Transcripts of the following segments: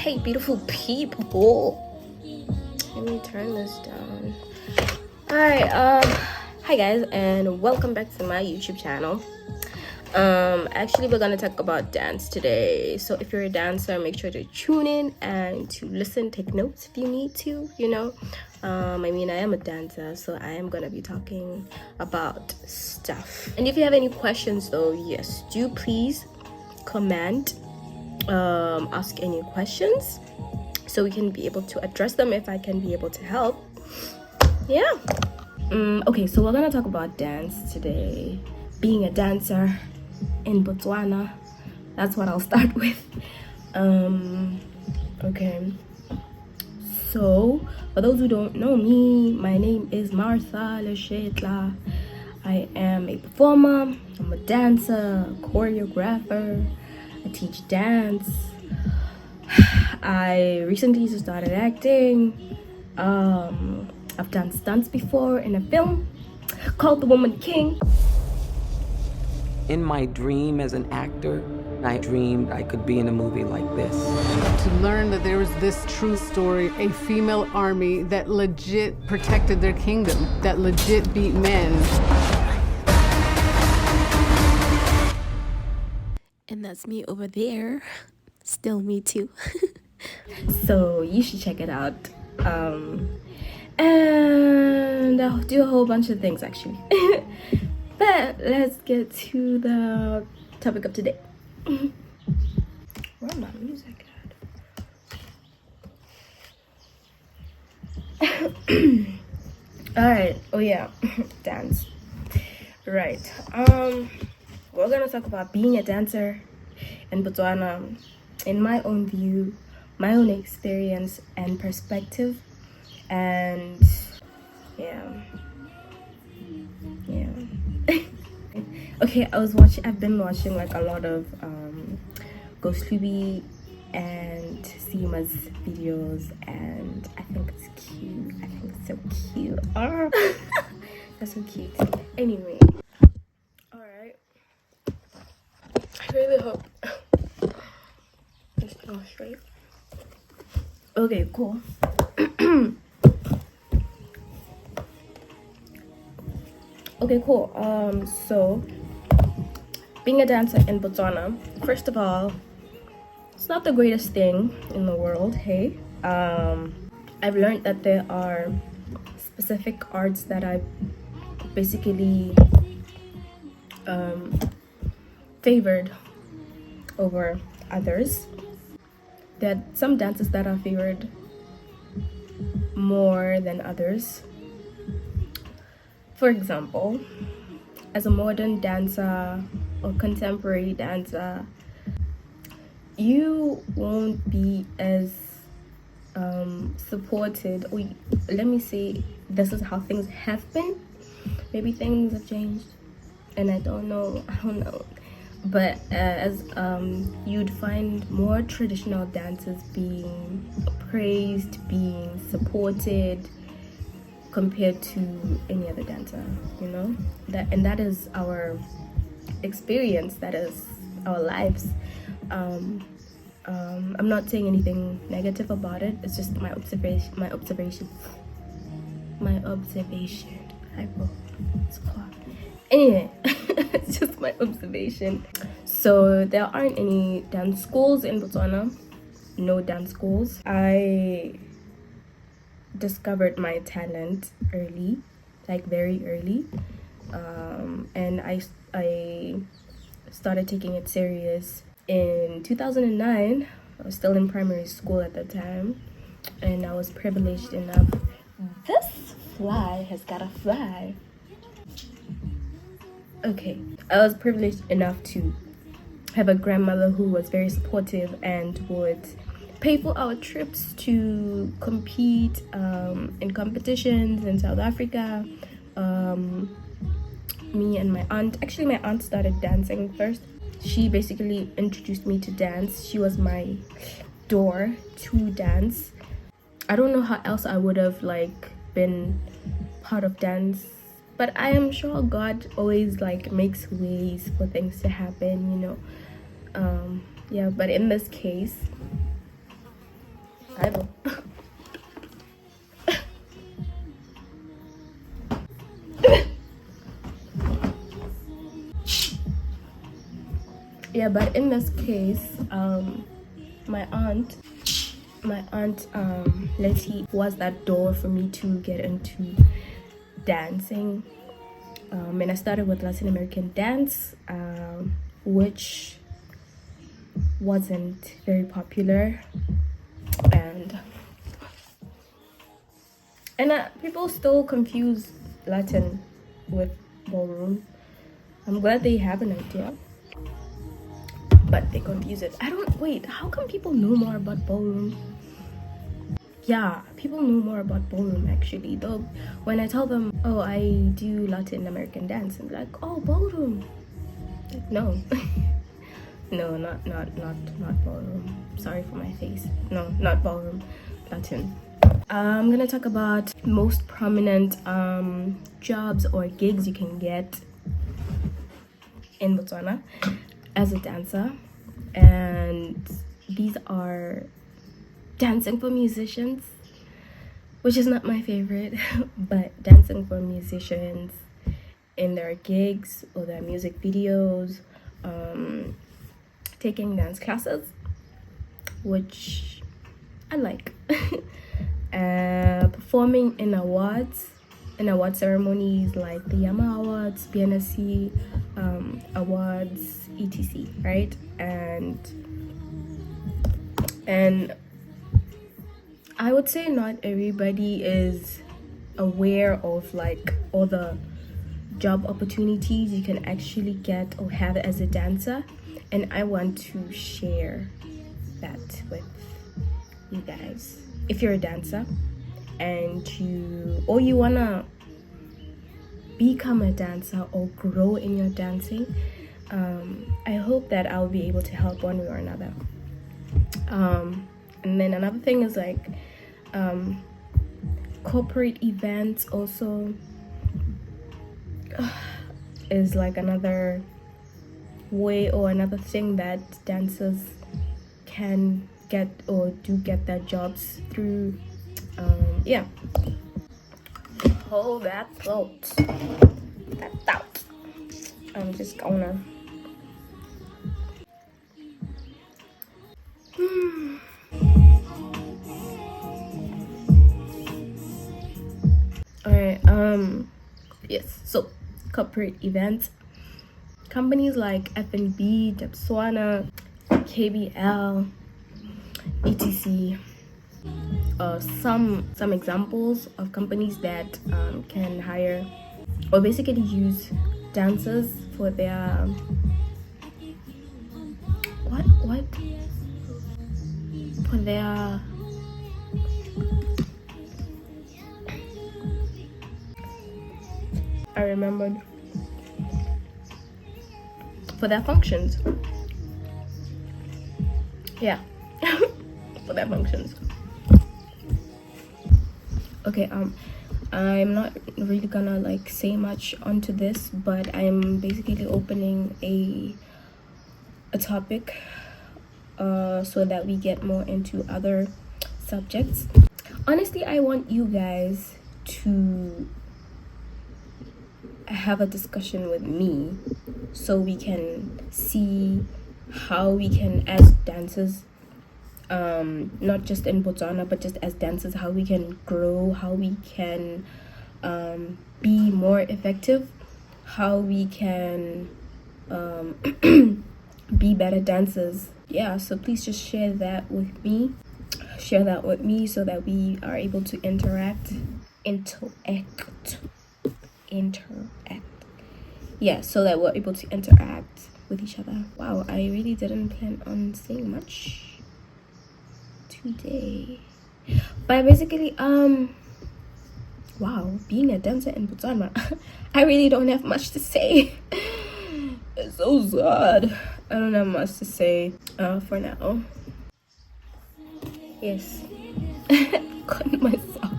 Hey, beautiful people. Let me turn this down. Alright, hi guys, and welcome back to my YouTube channel. Actually, we're gonna talk about dance today. So if you're a dancer, make sure to tune in and to listen, take notes if you need to, you know. I mean, I am a dancer, so I am gonna be talking about stuff. And if you have any questions though, yes, do please comment, ask any questions so we can be able to address them if I can be able to help. Yeah. Okay, so we're gonna talk about dance today. Being a dancer in Botswana, that's what I'll start with. Okay, so for those who don't know me, my name is Leshetla. I am a performer, I'm a dancer, a choreographer, I teach dance. I recently just started acting. I've done stunts before in a film called The Woman King. In my dream as an actor, I dreamed I could be in a movie like this. To learn that there was this true story, a female army that legit protected their kingdom, that legit beat men. And that's me over there. Still me too. So you should check it out. And I'll do a whole bunch of things actually. But let's get to the topic of today. Where's my music at? Alright, oh yeah, dance. Right. We're gonna talk about being a dancer in Botswana in my own view, my own experience and perspective. And yeah. Okay, I've been watching like a lot of Ghost Luby and Seema's videos, and I think it's cute. I think it's so cute. Oh, that's so cute. Anyway, all right. I really hope this goes straight. Okay, cool. Okay, cool. So being a dancer in Botswana, first of all, it's not the greatest thing in the world. Hey, I've learned that there are specific arts that I basically favored over others. There are some dances that are favored more than others. For example, as a modern dancer or contemporary dancer, you won't be as supported, or let me say, this is how things have been. Maybe things have changed, and I don't know. But as you'd find more traditional dances being praised, being supported, compared to any other dancer, you know, that is our experience, that is our lives. I'm not saying anything negative about it, it's just my observation. Anyway, it's just my observation. So there aren't any dance schools in Botswana. No dance schools. I discovered my talent early, like very early, and I started taking it serious in 2009. I was still in primary school at the time, and I was privileged enough. This fly has gotta fly. Okay, I was privileged enough to have a grandmother who was very supportive and would pay for our trips to compete in competitions in South Africa. Me and my aunt, actually my aunt started dancing first. She basically introduced me to dance. She was my door to dance. I don't know how else I would have like been part of dance, but I am sure God always like makes ways for things to happen, you know. Yeah, but in this case, Bible. Yeah, but in this case, my aunt Letty was that door for me to get into dancing. And I started with Latin American dance, which wasn't very popular, and people still confuse Latin with ballroom. I'm glad they have an idea, but they confuse it. Wait, how come people know more about ballroom? Yeah, people know more about ballroom actually, though. When I tell them, oh, I do Latin American dance, and like, oh, ballroom. Like, no. No, not ballroom. Sorry for my face. No, not ballroom. Latin. I'm gonna talk about most prominent jobs or gigs you can get in Botswana as a dancer, and these are dancing for musicians, which is not my favorite, but dancing for musicians in their gigs or their music videos, taking dance classes, which I like, performing in award ceremonies like the Yama Awards, BNSC awards, etc. Right? And I would say not everybody is aware of like all the job opportunities you can actually get or have as a dancer, and I want to share that with you guys. If you're a dancer and you wanna become a dancer or grow in your dancing, I hope that I'll be able to help one way or another. And then another thing is like corporate events also is like another way or another thing that dancers can get or do get their jobs through. Yeah, hold that thought. I'm just gonna Alright, yes, so corporate events, companies like F&B, Botswana, KBL, etc. Some examples of companies that can hire or basically use dancers for their for their I remembered, for their functions. Yeah. For their functions. Okay, I'm not really gonna like say much onto this, but I'm basically opening a topic so that we get more into other subjects. Honestly, I want you guys to have a discussion with me so we can see how we can, as dancers, not just in Botswana but just as dancers, how we can grow, how we can be more effective, how we can be better dancers. Yeah, so please just share that with me so that we are able to interact. Yeah, so that we're able to interact with each other. Wow, I really didn't plan on saying much today, but basically wow, being a dancer in Botswana, I really don't have much to say. It's so sad. I don't have much to say for now. Yes. Got myself.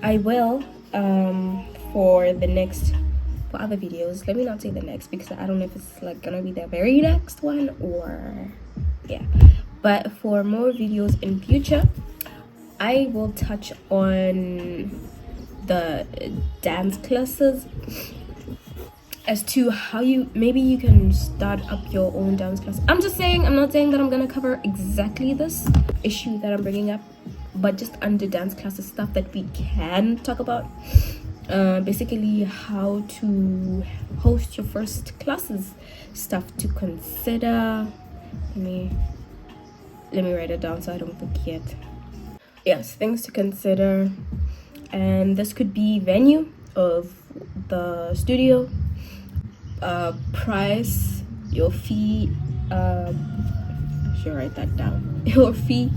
I will for other videos. Let me not say the next, because I don't know if it's like gonna be the very next one or yeah. But for more videos in future, I will touch on the dance classes, as to how maybe you can start up your own dance class. I'm not saying that I'm gonna cover exactly this issue that I'm bringing up, but just under dance classes, stuff that we can talk about. Basically how to host your first classes, stuff to consider. Let me write it down so I don't forget. Yes, things to consider. And this could be venue of the studio, price, your fee, I should write that down. Your fee,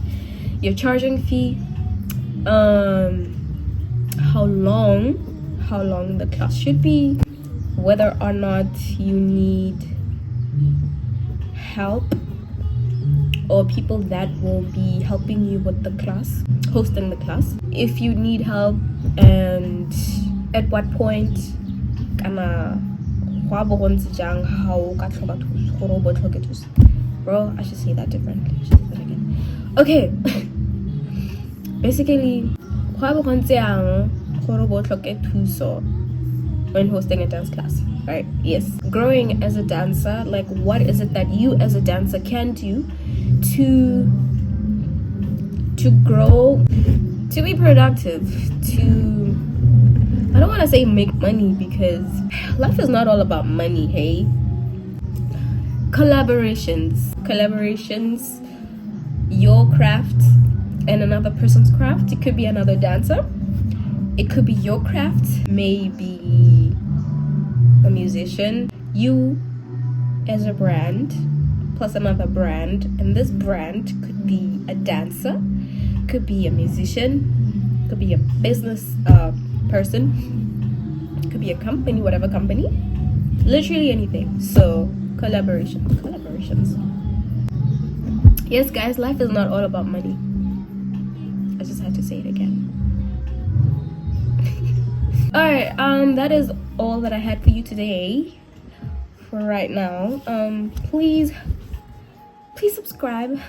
your charging fee, how long the class should be, whether or not you need help or people that will be helping you with the class, hosting the class, if you need help, and at what point bro, I should say that differently. I should say that again. Okay. Basically, when hosting a dance class, right? Yes. Growing as a dancer, like, what is it that you as a dancer can do to grow, to be productive, to, I don't want to say make money, because life is not all about money, hey? Collaborations, your craft and another person's craft. It could be another dancer, it could be your craft, maybe a musician, you as a brand plus another brand, and this brand could be a dancer, could be a musician, could be a business person, could be a company, whatever company, literally anything. So collaborations. Yes, guys, life is not all about money. I just had to say it again. All right, that is all that I had for you today for right now. Please subscribe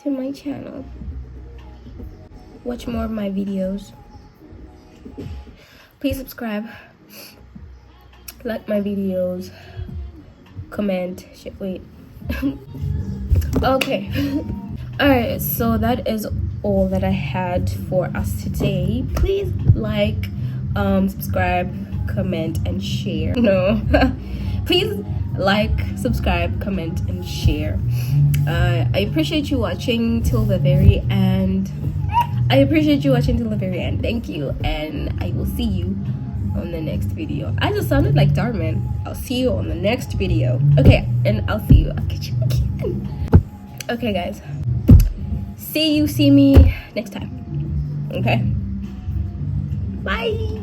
to my channel, watch more of my videos. Please subscribe, like my videos, comment, okay. All right, so that is all that I had for us today. Please like, subscribe, comment, and share. No. Please like, subscribe, comment, and share. I appreciate you watching till the very end. Thank you, and I will see you on the next video. I just sounded like Darman. I'll see you on the next video. Okay, and I'll catch you again. Okay, guys. See me next time. Okay? Bye.